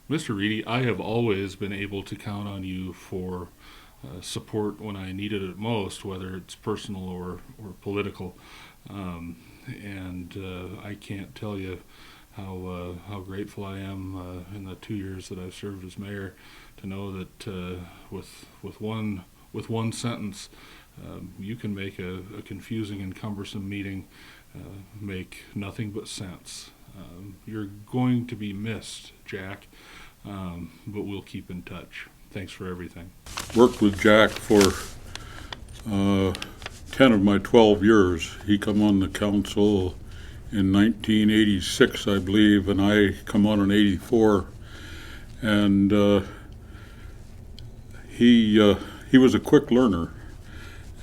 Mr. Reidy, I have always been able to count on you for support when I needed it most, whether it's personal or political. And I can't tell you how grateful I am in the 2 years that I've served as mayor to know that with one sentence you can make a confusing and cumbersome meeting make nothing but sense. You're going to be missed, Jack, but we'll keep in touch. Thanks for everything. Worked with Jack for 10 of my 12 years. He come on the council in 1986, I believe, and I come on in 84. And he was a quick learner,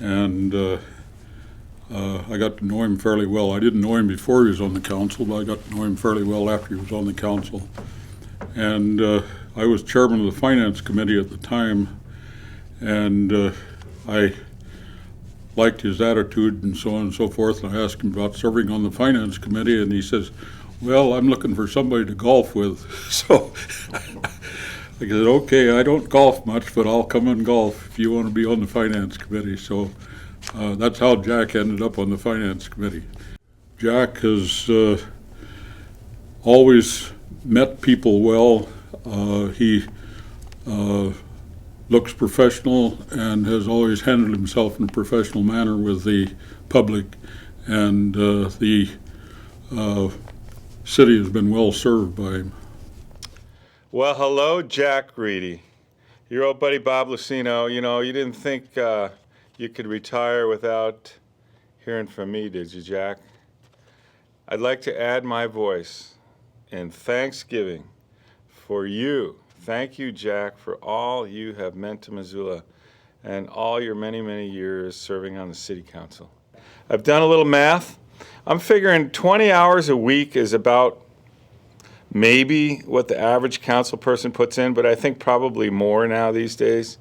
and I got to know him fairly well. I didn't know him before he was on the council, but I got to know him fairly well after he was on the council. And I was chairman of the finance committee at the time, and I liked his attitude and so on and so forth. And I asked him about serving on the finance committee, and he says, well, I'm looking for somebody to golf with. So I said, okay, I don't golf much, but I'll come and golf if you want to be on the finance committee. So that's how Jack ended up on the finance committee. Jack has always met people well. He looks professional and has always handled himself in a professional manner with the public, and the city has been well served by him. Well, hello, Jack Reidy. Your old buddy Bob Lucino. You didn't think you could retire without hearing from me, did you, Jack? I'd like to add my voice in thanksgiving for you. Thank you, Jack, for all you have meant to Missoula and all your many, many years serving on the city council. I've done a little math. I'm figuring 20 hours a week is about maybe what the average council person puts in, but I think probably more now these days.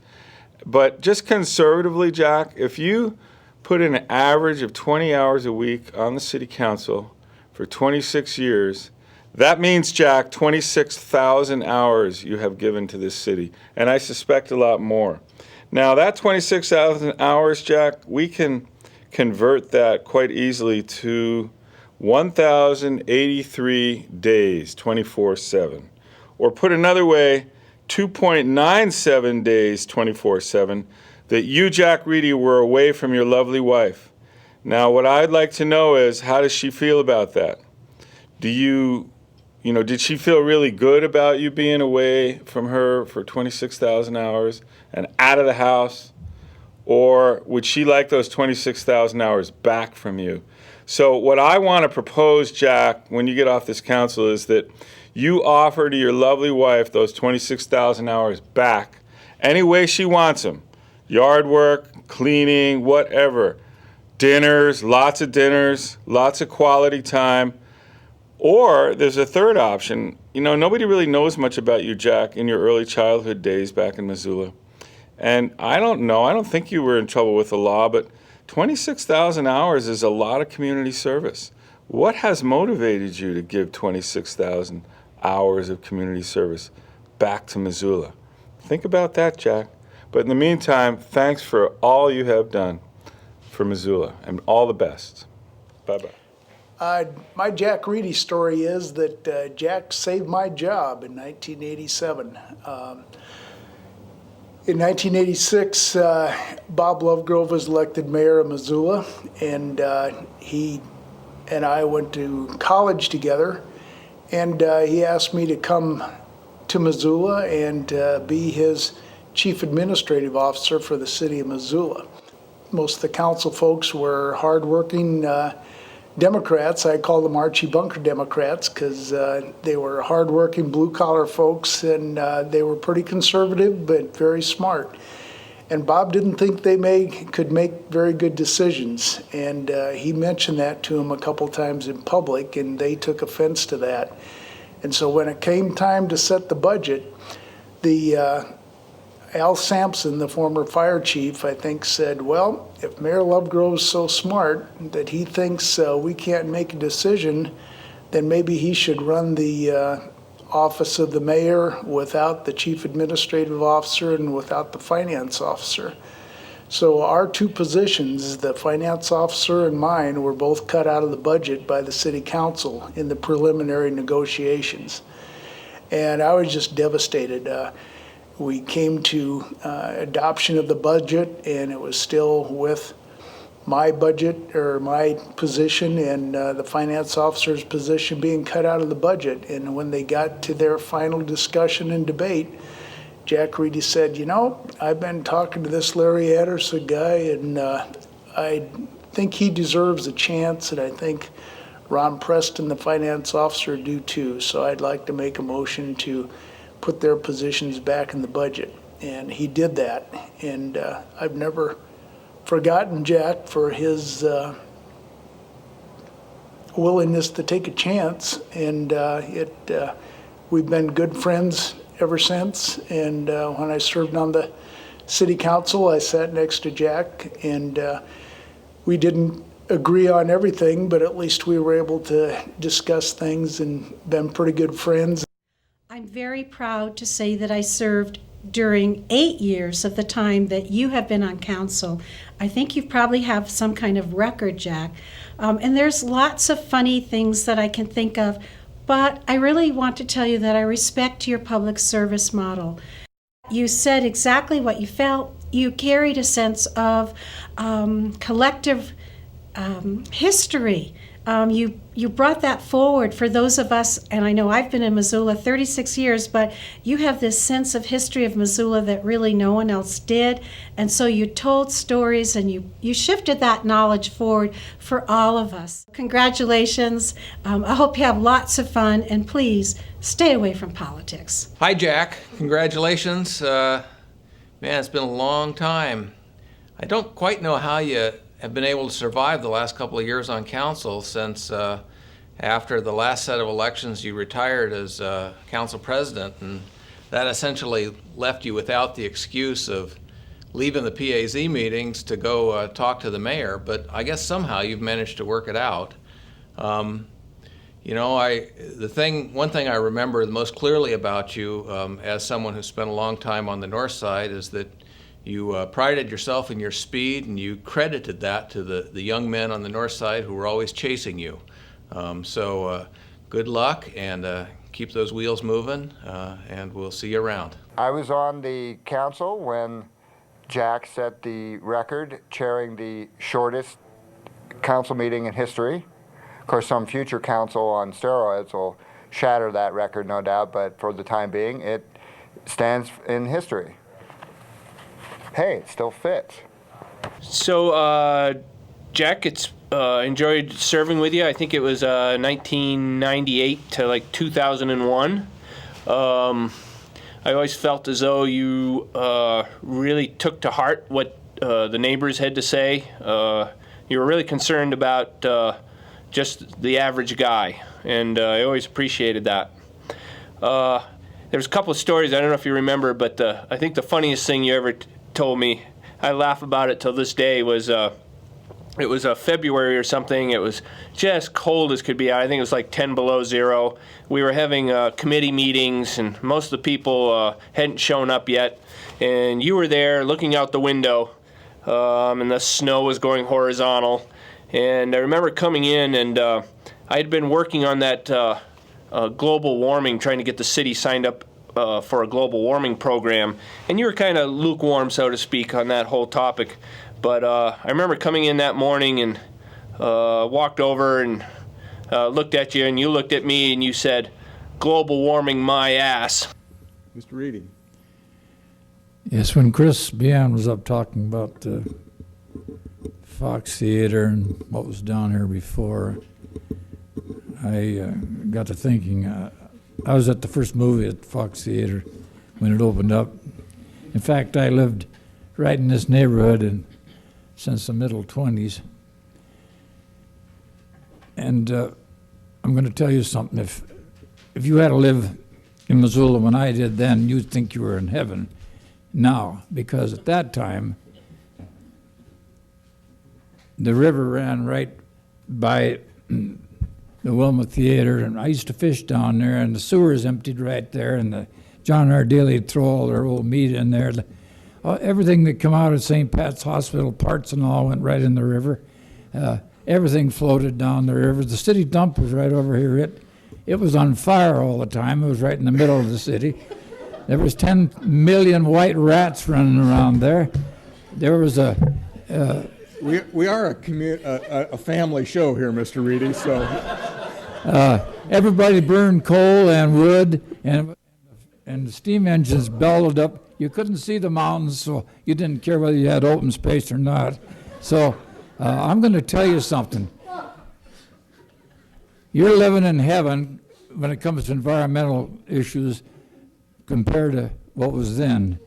But just conservatively, Jack, if you put in an average of 20 hours a week on the city council for 26 years, that means, Jack, 26,000 hours you have given to this city, and I suspect a lot more. Now, that 26,000 hours, Jack, we can convert that quite easily to 1,083 days, 24/7. Or put another way, 2.97 days, 24/7, that you, Jack Reidy, were away from your lovely wife. Now, what I'd like to know is, how does she feel about that? Did she feel really good about you being away from her for 26,000 hours and out of the house? Or would she like those 26,000 hours back from you? So what I want to propose, Jack, when you get off this council is that you offer to your lovely wife those 26,000 hours back any way she wants them. Yard work, cleaning, whatever. Dinners, lots of quality time. Or there's a third option. Nobody really knows much about you, Jack, in your early childhood days back in Missoula. And I don't think you were in trouble with the law, but 26,000 hours is a lot of community service. What has motivated you to give 26,000 hours of community service back to Missoula? Think about that, Jack. But in the meantime, thanks for all you have done for Missoula, and all the best. Bye-bye. My Jack Reidy story is that Jack saved my job in 1987. In 1986, Bob Lovegrove was elected mayor of Missoula, and he and I went to college together, and he asked me to come to Missoula and be his chief administrative officer for the city of Missoula. Most of the council folks were hardworking Democrats. I call them Archie Bunker Democrats because they were hardworking blue-collar folks, and they were pretty conservative but very smart. And Bob didn't think they could make very good decisions, and he mentioned that to him a couple times in public, and they took offense to that. And so when it came time to set the budget, the Al Sampson, the former fire chief, I think said, well, if Mayor Lovegrove's so smart that he thinks we can't make a decision, then maybe he should run the office of the mayor without the chief administrative officer and without the finance officer. So our two positions, the finance officer and mine, were both cut out of the budget by the city council in the preliminary negotiations. And I was just devastated. We came to adoption of the budget, and it was still with my budget or my position and the finance officer's position being cut out of the budget. And when they got to their final discussion and debate, Jack Reidy said, you know, I've been talking to this Larry Anderson guy, and I think he deserves a chance, and I think Ron Preston, the finance officer, do too. So I'd like to make a motion to put their positions back in the budget. And he did that. And I've never forgotten Jack for his willingness to take a chance. And we've been good friends ever since. And when I served on the city council, I sat next to Jack, and we didn't agree on everything, but at least we were able to discuss things and been pretty good friends. I'm very proud to say that I served during 8 years of the time that you have been on council. I think you probably have some kind of record, Jack. And there's lots of funny things that I can think of, but I really want to tell you that I respect your public service model. You said exactly what you felt. You carried a sense of collective history. You brought that forward for those of us, and I know I've been in Missoula 36 years, but you have this sense of history of Missoula that really no one else did. And so you told stories, and you shifted that knowledge forward for all of us. Congratulations. I hope you have lots of fun, and please stay away from politics. Hi, Jack. Congratulations. Man, it's been a long time. I don't quite know how you have been able to survive the last couple of years on council, since after the last set of elections you retired as council president, and that essentially left you without the excuse of leaving the PAZ meetings to go talk to the mayor. But I guess somehow you've managed to work it out. You know, one thing I remember the most clearly about you as someone who spent a long time on the north side is that you prided yourself in your speed, and you credited that to the young men on the north side who were always chasing you. So good luck, and keep those wheels moving, and we'll see you around. I was on the council when Jack set the record chairing the shortest council meeting in history. Of course, some future council on steroids will shatter that record, no doubt, but for the time being, it stands in history. Hey, it still fits. So, Jack, it's enjoyed serving with you. I think it was 1998 to like 2001. I always felt as though you really took to heart what the neighbors had to say. You were really concerned about just the average guy, and I always appreciated that. There's a couple of stories, I don't know if you remember, but I think the funniest thing you ever told me, I laugh about it till this day, was it was February or something. It was just cold as could be out. I think it was like 10 below zero. We were having committee meetings, and most of the people hadn't shown up yet. And you were there looking out the window, and the snow was going horizontal. And I remember coming in, and I had been working on that global warming, trying to get the city signed up for a global warming program, and you were kind of lukewarm, so to speak, on that whole topic. But I remember coming in that morning and walked over and looked at you, and you looked at me, and you said, "Global warming my ass." Mr. Reidy. Yes, when Chris Bian was up talking about the Fox Theater and what was down here before, I got to thinking. I was at the first movie at the Fox Theater when it opened up. In fact, I lived right in this neighborhood since the middle 20s. And I'm going to tell you something. If you had to live in Missoula when I did then, you'd think you were in heaven now, because at that time, the river ran right by the Wilma Theater, and I used to fish down there, and the sewers emptied right there, and the John R. Daly would throw all their old meat in there. Everything that come out of St. Pat's Hospital, parts and all, went right in the river. Everything floated down the river. The city dump was right over here. It was on fire all the time. It was right in the middle of the city. There was 10 million white rats running around there. There was We are a family show here, Mr. Reidy, so. Everybody burned coal and wood, and the steam engines bellowed up. You couldn't see the mountains, so you didn't care whether you had open space or not. So I'm going to tell you something. You're living in heaven when it comes to environmental issues compared to what was then.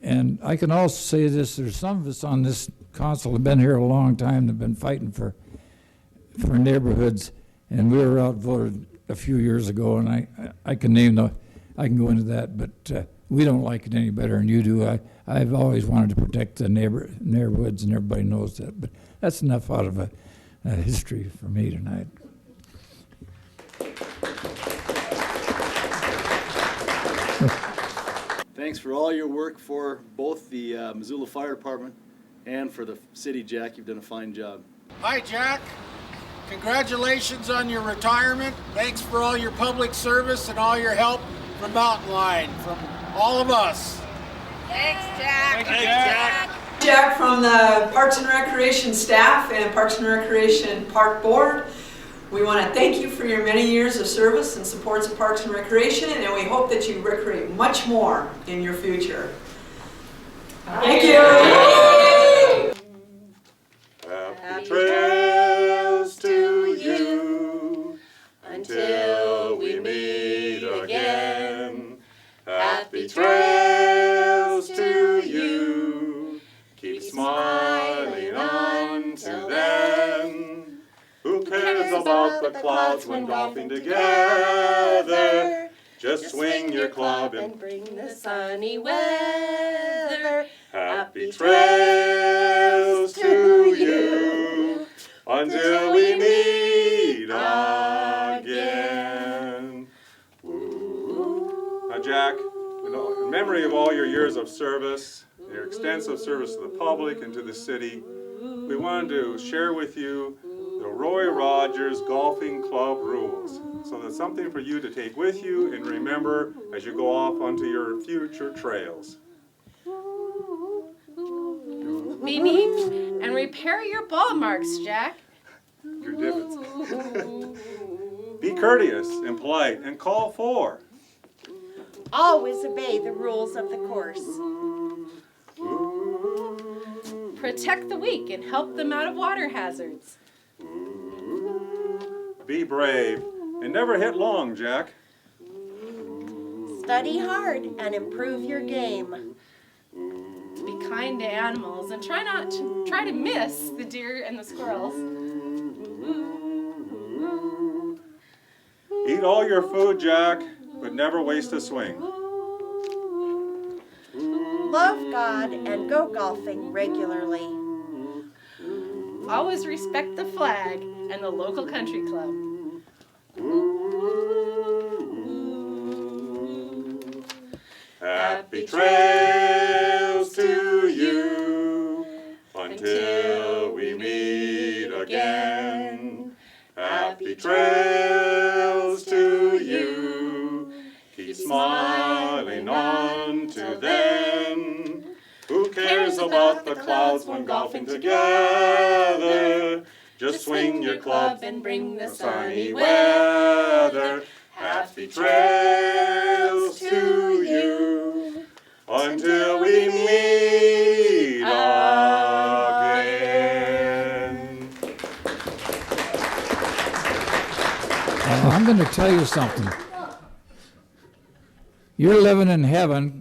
And I can also say this, there's some of us on this council have been here a long time, have been fighting for neighborhoods, and we were outvoted a few years ago, and I can go into that, but we don't like it any better than you do. I've always wanted to protect the neighborhoods, and everybody knows that, but that's enough out of a history for me tonight. Thanks for all your work for both the Missoula Fire Department and for the city, Jack. You've done a fine job. Hi, Jack. Congratulations on your retirement. Thanks for all your public service and all your help from Mountain Line, from all of us. Thanks, Jack. Thank you, Jack. Jack from the Parks and Recreation staff and Parks and Recreation Park Board. We want to thank you for your many years of service and supports of Parks and Recreation, and we hope that you recreate much more in your future. Thank you. Happy trails to you until we meet again. Happy trails to you. Keep smiling on to then. Who cares about the clouds when golfing together? Just swing your club and bring the sunny weather. happy trails to you until we meet again. Now, Jack, in memory of all your years of service, your extensive service to the public and to the city, we wanted to share with you the Roy Rogers Golfing Club rules. So that's something for you to take with you and remember as you go off onto your future trails. Be neat and repair your ball marks, Jack. Your divots. Be courteous and polite and call for. Always obey the rules of the course. Protect the weak and help them out of water hazards. Be brave and never hit long, Jack. Study hard and improve your game. Be kind to animals and try to miss the deer and the squirrels. Eat all your food, Jack, but never waste a swing. Love God and go golfing regularly. Always respect the flag and the local country club. Happy trails to you until we meet again. Happy trails to you. Keep smiling on to then. Who cares about the clouds when golfing together? Just swing your club and bring the sunny weather. Happy trails to you until we meet again. I'm going to tell you something. You're living in heaven